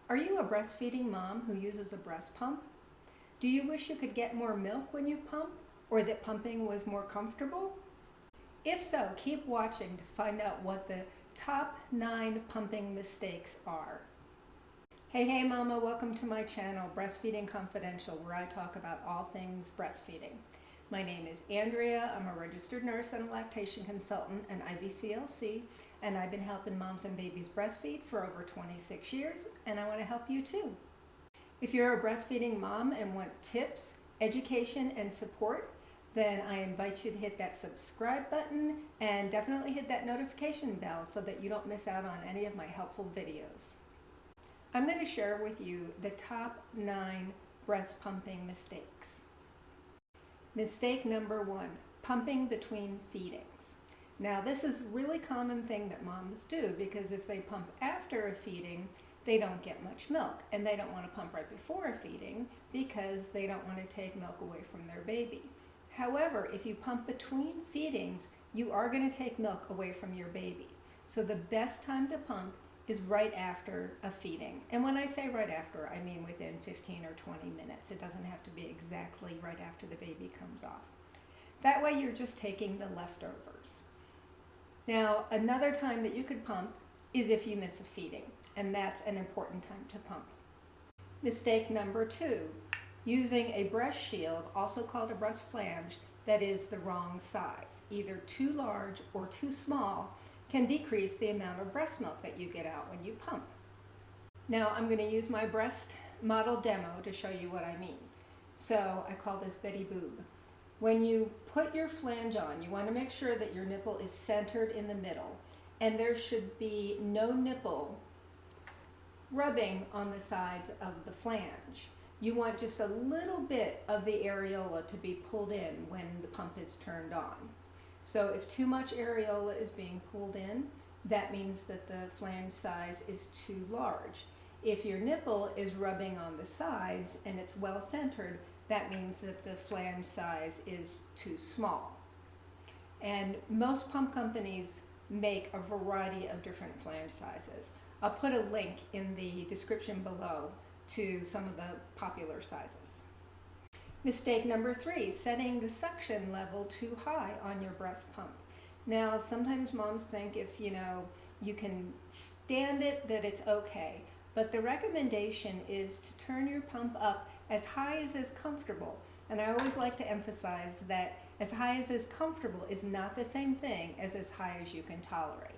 Are you a breastfeeding mom who uses a breast pump? Do you wish you could get more milk when you pump, or that pumping was more comfortable? If so, keep watching to find out what the top 9 pumping mistakes are. Hey mama, welcome to my channel, Breastfeeding Confidential, where I talk about all things breastfeeding. My name is Andrea. I'm a registered nurse and a lactation consultant, an IBCLC, and I've been helping moms and babies breastfeed for over 26 years, and I want to help you too. If you're a breastfeeding mom and want tips, education, and support, then I invite you to hit that subscribe button and definitely hit that notification bell so that you don't miss out on any of my helpful videos. I'm going to share with you the top 9 breast pumping mistakes. Mistake number 1, pumping between feedings. Now this is a really common thing that moms do because if they pump after a feeding, they don't get much milk, and they don't want to pump right before a feeding because they don't want to take milk away from their baby. However, if you pump between feedings, you are going to take milk away from your baby. So the best time to pump is right after a feeding. And when I say right after, I mean within 15 or 20 minutes. It doesn't have to be exactly right after the baby comes off. That way you're just taking the leftovers. Now, another time that you could pump is if you miss a feeding, and that's an important time to pump. Mistake number 2, using a breast shield, also called a breast flange, that is the wrong size. Either too large or too small can decrease the amount of breast milk that you get out when you pump. Now I'm going to use my breast model demo to show you what I mean. So I call this Betty Boob. When you put your flange on, you want to make sure that your nipple is centered in the middle, and there should be no nipple rubbing on the sides of the flange. You want just a little bit of the areola to be pulled in when the pump is turned on. So if too much areola is being pulled in, that means that the flange size is too large. If your nipple is rubbing on the sides and it's well centered, that means that the flange size is too small. And most pump companies make a variety of different flange sizes. I'll put a link in the description below to some of the popular sizes. Mistake number 3, setting the suction level too high on your breast pump. Now, sometimes moms think if you can stand it, that it's okay. But the recommendation is to turn your pump up as high as is comfortable. And I always like to emphasize that as high as is comfortable is not the same thing as high as you can tolerate.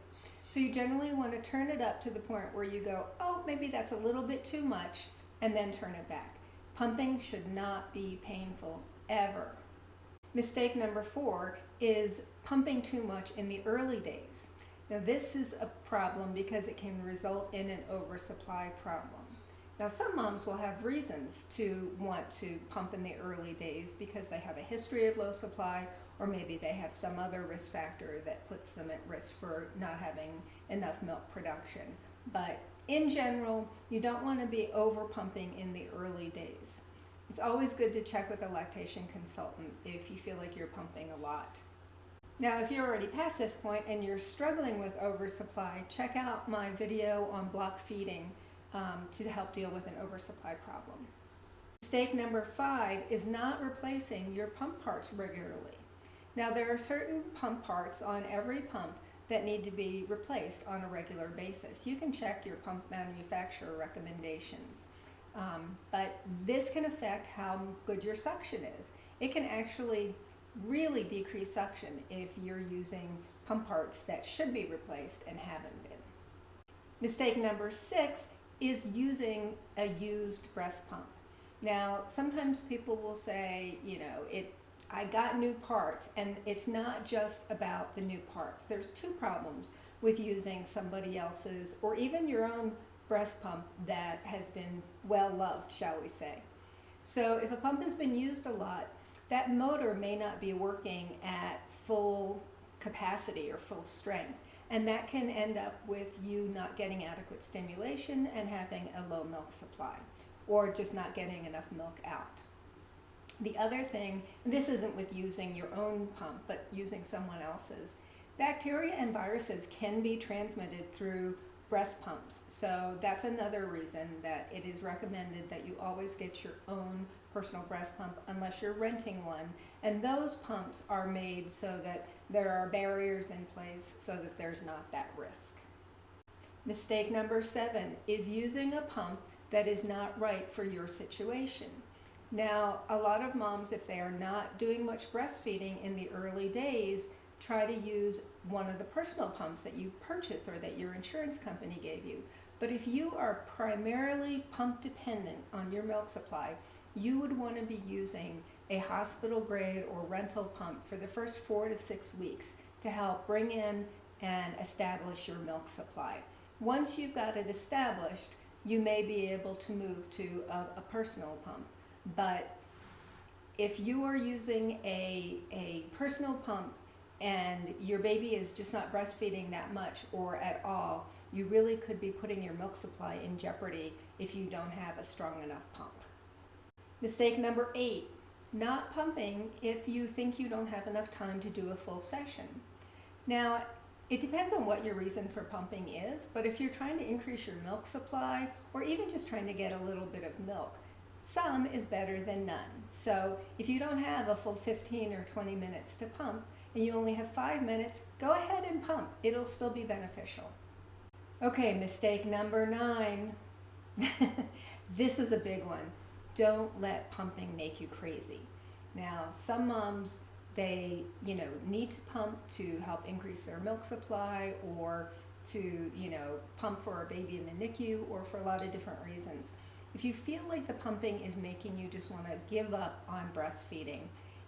So you generally want to turn it up to the point where you go, oh, maybe that's a little bit too much, and then turn it back. Pumping should not be painful, ever. Mistake number 4 is pumping too much in the early days. Now this is a problem because it can result in an oversupply problem. Now some moms will have reasons to want to pump in the early days because they have a history of low supply, or maybe they have some other risk factor that puts them at risk for not having enough milk production. But in general, you don't want to be over pumping in the early days. It's always good to check with a lactation consultant if you feel like you're pumping a lot. Now, if you're already past this point and you're struggling with oversupply, check out my video on block feeding to help deal with an oversupply problem. Mistake number 5 is not replacing your pump parts regularly. Now, there are certain pump parts on every pump that need to be replaced on a regular basis. You can check your pump manufacturer recommendations, but this can affect how good your suction is. It can actually really decrease suction if you're using pump parts that should be replaced and haven't been. Mistake number 6 is using a used breast pump. Now, sometimes people will say, I got new parts, and it's not just about the new parts. There's 2 problems with using somebody else's or even your own breast pump that has been well loved, shall we say. So if a pump has been used a lot, that motor may not be working at full capacity or full strength, and that can end up with you not getting adequate stimulation and having a low milk supply, or just not getting enough milk out. The other thing, and this isn't with using your own pump, but using someone else's, bacteria and viruses can be transmitted through breast pumps. So that's another reason that it is recommended that you always get your own personal breast pump unless you're renting one. And those pumps are made so that there are barriers in place so that there's not that risk. Mistake number 7 is using a pump that is not right for your situation. Now, a lot of moms, if they are not doing much breastfeeding in the early days, try to use one of the personal pumps that you purchase or that your insurance company gave you. But if you are primarily pump dependent on your milk supply, you would want to be using a hospital grade or rental pump for the first 4 to 6 weeks to help bring in and establish your milk supply. Once you've got it established, you may be able to move to a personal pump. But if you are using a personal pump and your baby is just not breastfeeding that much or at all, you really could be putting your milk supply in jeopardy if you don't have a strong enough pump. Mistake number 8, not pumping if you think you don't have enough time to do a full session. Now, it depends on what your reason for pumping is, but if you're trying to increase your milk supply or even just trying to get a little bit of milk, some is better than none. So if you don't have a full 15 or 20 minutes to pump and you only have 5 minutes, go ahead and pump. It'll still be beneficial. Okay, mistake number 9. This is a big one. Don't let pumping make you crazy. Now, some moms, they need to pump to help increase their milk supply or to pump for a baby in the NICU or for a lot of different reasons. If you feel like the pumping is making you just want to give up on breastfeeding,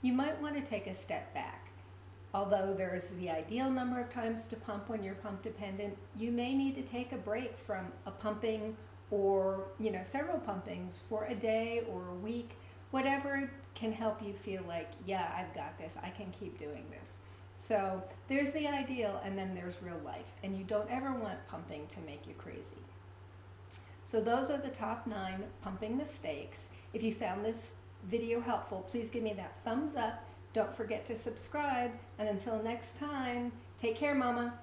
you might want to take a step back. Although there's the ideal number of times to pump when you're pump dependent, you may need to take a break from a pumping or several pumpings for a day or a week, whatever can help you feel like, yeah, I've got this, I can keep doing this. So there's the ideal and then there's real life, and you don't ever want pumping to make you crazy. So those are the top 9 pumping mistakes. If you found this video helpful, please give me that thumbs up. Don't forget to subscribe, and until next time, take care, Mama.